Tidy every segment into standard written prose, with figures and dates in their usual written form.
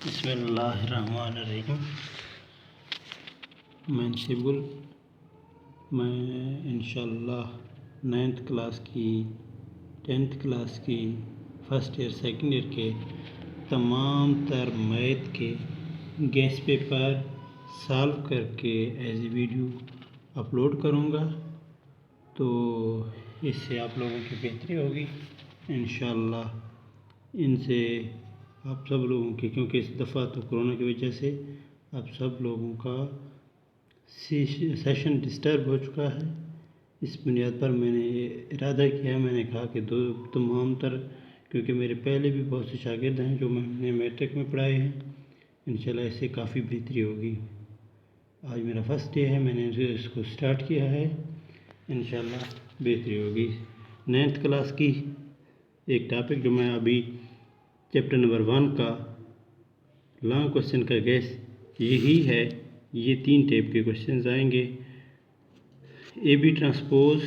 बिस्मिल्लाहिर्रहमानिर्रहीम। मैंसिबुल मैं इंशाअल्लाह 9th क्लास की 10th क्लास की फ़र्स्ट ईयर सेकंड ईयर के तमाम तर मैथ के गेस पेपर सॉल्व करके एज ए वीडियो अपलोड करूँगा, तो इससे आप लोगों की बेहतरी होगी इंशाअल्लाह। इनसे आप सब लोगों की, क्योंकि इस दफ़ा तो कोरोना की वजह से आप सब लोगों का सेशन डिस्टर्ब हो चुका है। इस बुनियाद पर मैंने इरादा किया, मैंने कहा कि तमाम तर, क्योंकि मेरे पहले भी बहुत से शागिर्द हैं जो मैंने मैट्रिक में पढ़ाए हैं, इंशाल्लाह इससे काफ़ी बेहतरी होगी। आज मेरा फर्स्ट डे है, मैंने इसको स्टार्ट किया है, इंशाल्लाह बेहतरी होगी। 9th क्लास की एक टॉपिक जो मैं अभी चैप्टर नंबर 1 का लॉन्ग क्वेश्चन का गैस यही है। ये 3 टाइप के क्वेश्चंस आएंगे। A B transpose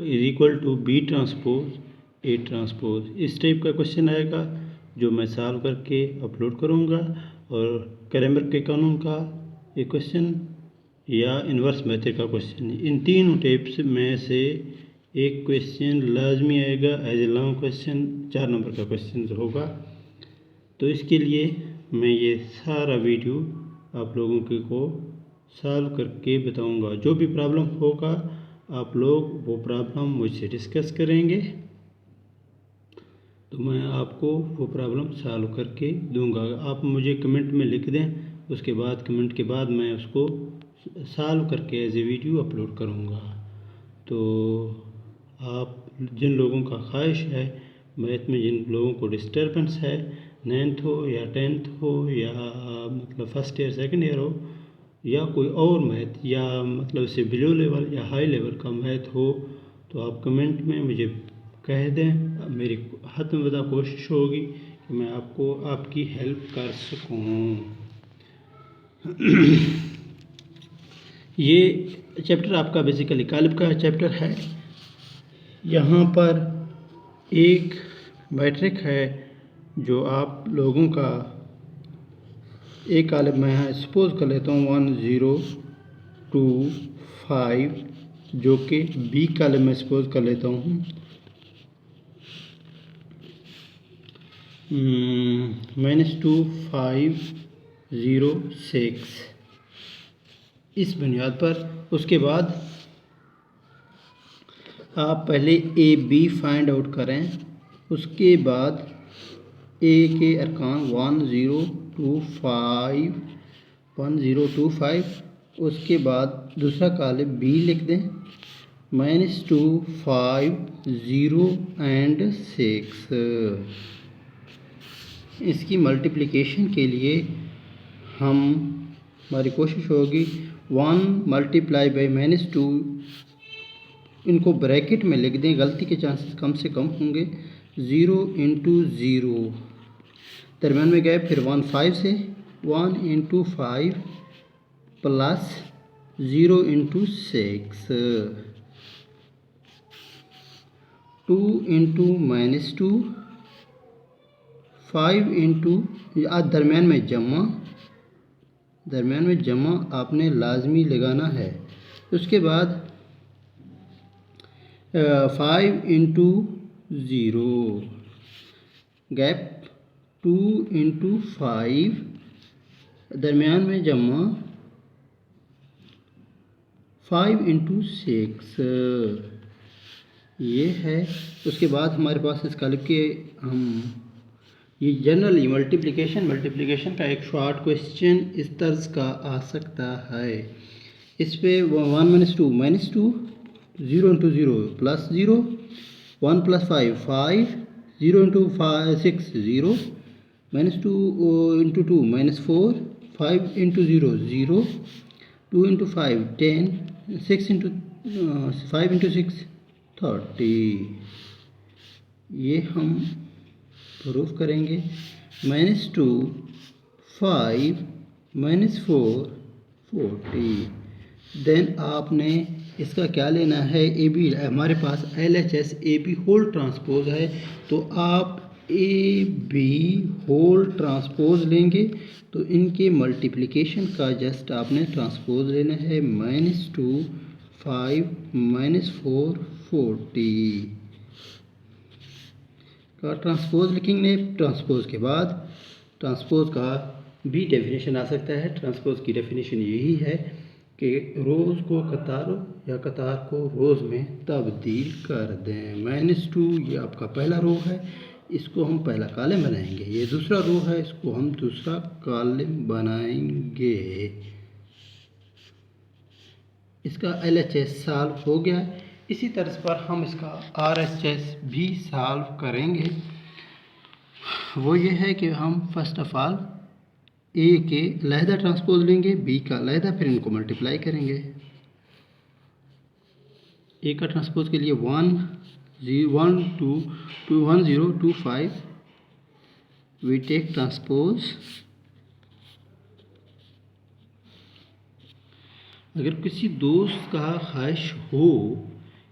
is equal to B transpose A transpose, इस टाइप का क्वेश्चन आएगा जो मैं सॉल्व करके अपलोड करूँगा। और क्रैमर के कानून का एक क्वेश्चन या इन्वर्स मेथड का क्वेश्चन, इन तीनों टाइप्स में से एक क्वेश्चन लाजमी आएगा as a long question, 4 number का क्वेश्चन होगा। तो इसके लिए मैं ये सारा वीडियो आप लोगों को सॉल्व करके बताऊंगा। जो भी प्रॉब्लम होगा आप लोग वो प्रॉब्लम मुझसे डिस्कस करेंगे, तो मैं आपको वो प्रॉब्लम सॉल्व करके दूंगा। आप मुझे कमेंट में लिख दें, उसके बाद कमेंट के बाद मैं उसको सॉल्व करके एज ए वीडियो अपलोड करूंगा। तो आप जिन लोगों का ख्वाहिश है, मैथ में जिन लोगों को डिस्टर्बेंस है, 9th हो या 10th हो या मतलब फर्स्ट ईयर सेकंड ईयर हो या कोई और मैथ या मतलब इससे बिलो लेवल या हाई लेवल का मैथ हो, तो आप कमेंट में मुझे कह दें। मेरी हतमज़ा कोशिश होगी कि मैं आपको आपकी हेल्प कर सकूं। ये चैप्टर आपका बेसिकली कालिब का चैप्टर है। यहाँ पर एक मैट्रिक है जो आप लोगों का एक कालिब में सपोज कर लेता हूँ 1 0 2 5, जो कि बी कालिब में सपोज कर लेता हूँ -2 5 0 6, इस बुनियाद पर। उसके बाद आप पहले ए बी फाइंड आउट करें, उसके बाद ए के अरकान 1 0 2 5 1 0 2 5, उसके बाद दूसरा कालिब बी लिख दें -2 5 0 एंड 6। इसकी मल्टीप्लिकेशन के लिए हमारी कोशिश होगी 1 मल्टीप्लाई बाई -2, इनको ब्रैकेट में लिख दें, गलती के चांसेस कम से कम होंगे। 0 इंटू 0, दरम्यान में गए, फिर 1 5 से 1 into 5 plus 0 into 6, 2 into -2, 5 into दरम्यान में जमा आपने लाजमी लगाना है। उसके बाद 5 इंटू 0 गैप, 2 इंटू 5 दरमियान में जमा 5 इंटू 6, ये है। उसके बाद हमारे पास इस कालिब के ये जनरली मल्टीप्लिकेशन का एक शॉर्ट क्वेश्चन इस तर्ज का आ सकता है। इस पे 1 -2 0 into 0 plus 0, 1 plus 5 5, 0 into 6 0, -2 into 2 -4, 5 into 0 0, 2 into 5 10, 6 into 5 into 6 30। ये हम प्रूफ करेंगे। -2 5 -4 40। देन आपने इसका क्या लेना है, ए बी, हमारे पास LHS AB होल ट्रांसपोज है, तो आप ए बी होल ट्रांसपोज लेंगे तो इनके मल्टीप्लिकेशन का जस्ट आपने ट्रांसपोज लेना है, -2 5 -4 40 का ट्रांसपोज लिखेंगे। ट्रांसपोज के बाद ट्रांसपोज का भी डेफिनेशन आ सकता है। ट्रांसपोज की डेफिनेशन यही है कि रोज़ को कतारों या कतार को रोज़ में तब्दील कर दें। -2 ये आपका पहला रो है, इसको हम पहला कॉलम बनाएंगे। ये दूसरा रो है, इसको हम दूसरा कॉलम बनाएंगे। इसका LHS सॉल्व हो गया। इसी तरह पर हम इसका RHS भी सॉल्व करेंगे। वो ये है कि हम फर्स्ट ऑफ ऑल ए के लहदा ट्रांसपोज लेंगे, बी का लहदा, फिर इनको मल्टीप्लाई करेंगे। ए का ट्रांसपोज के लिए 1 0 2 2 1 0 2 5 वी टेक ट्रांसपोज। अगर किसी दोस्त का ख्वाहिश हो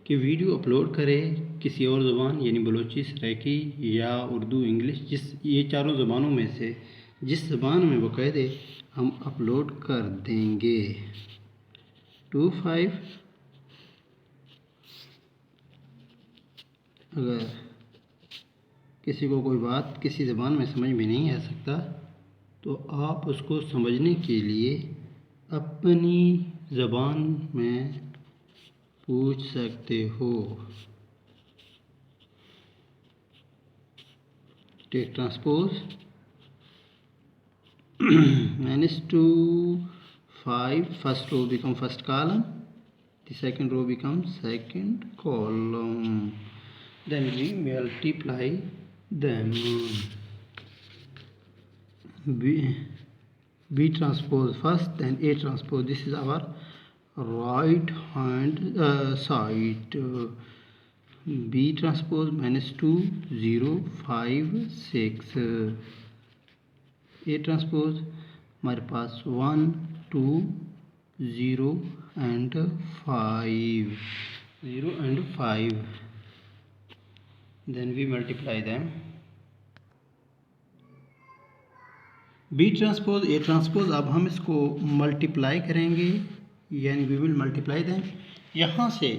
कि वीडियो अपलोड करे किसी और ज़बान यानी बलोची, सराइकी या उर्दू, इंग्लिश, ये चारों ज़बानों में से जिस ज़बान में वो कह दे हम अपलोड कर देंगे। 2 5 अगर किसी को कोई बात किसी ज़बान में समझ में नहीं आ सकता तो आप उसको समझने के लिए अपनी ज़बान में पूछ सकते हो। Take transpose -2 5 first row become first column, the second row becomes second column, then we multiply them. B transpose first, then A transpose. This is our right hand side. B transpose -2 0 5 6. A transpose हमारे पास 1 2 0 and 5, 0 and 5. Then we multiply them. B transpose A transpose, अब हम इसको multiply करेंगे, यानी we will multiply them. यहाँ से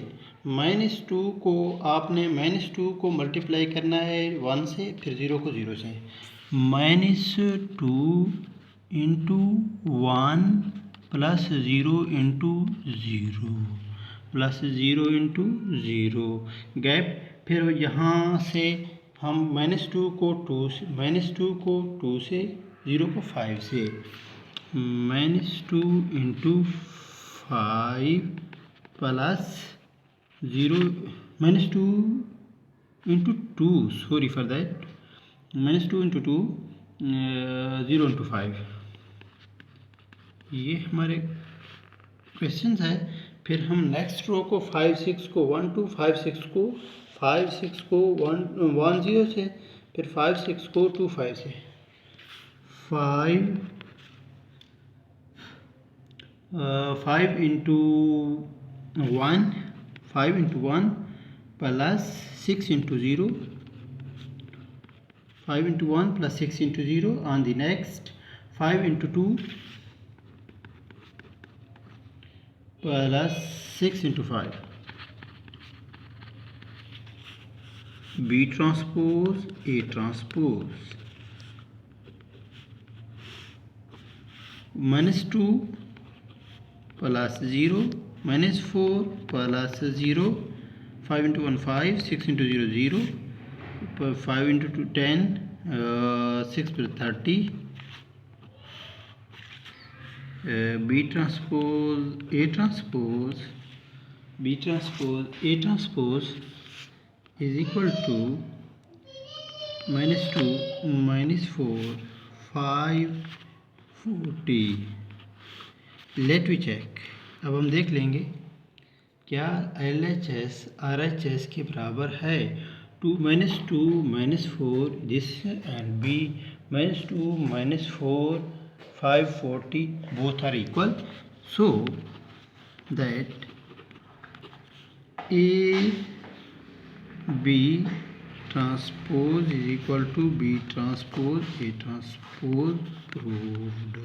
-2 को आपने -2 को मल्टीप्लाई करना है 1 से, फिर 0 को 0 से। -2 into 1 plus 0 into 0 plus 0 into 0 gap. फिर यहाँ से हम -2 को 2 से, -2 को 2 से, 0 को 5 से, -2 into 5 plus 0 -2 into 2, sorry for that, -2 into 2 0 into 5। ये हमारे क्वेश्चंस है। फिर हम नेक्स्ट रो को 5 6 को 1 2 5 6 को 1 0 से, फिर 5 6 को 2 5 से, 5 into 1 plus 6 into 0, 5 into 1 plus 6 into 0 on the next 5 into 2 plus 6 into 5। B transpose A transpose -2 plus 0 -4 plus 0, 5 into 1 5, 6 into 0 0, 5 into 2 10, 6 plus 30। B transpose A transpose B transpose A transpose is equal to -2 -4 5 40। Let we check. अब हम देख लेंगे क्या LHS RHS के बराबर है। 2 -4 this and B -2 -4 5 40 both are equal, so that A B transpose is equal to B transpose A transpose proved.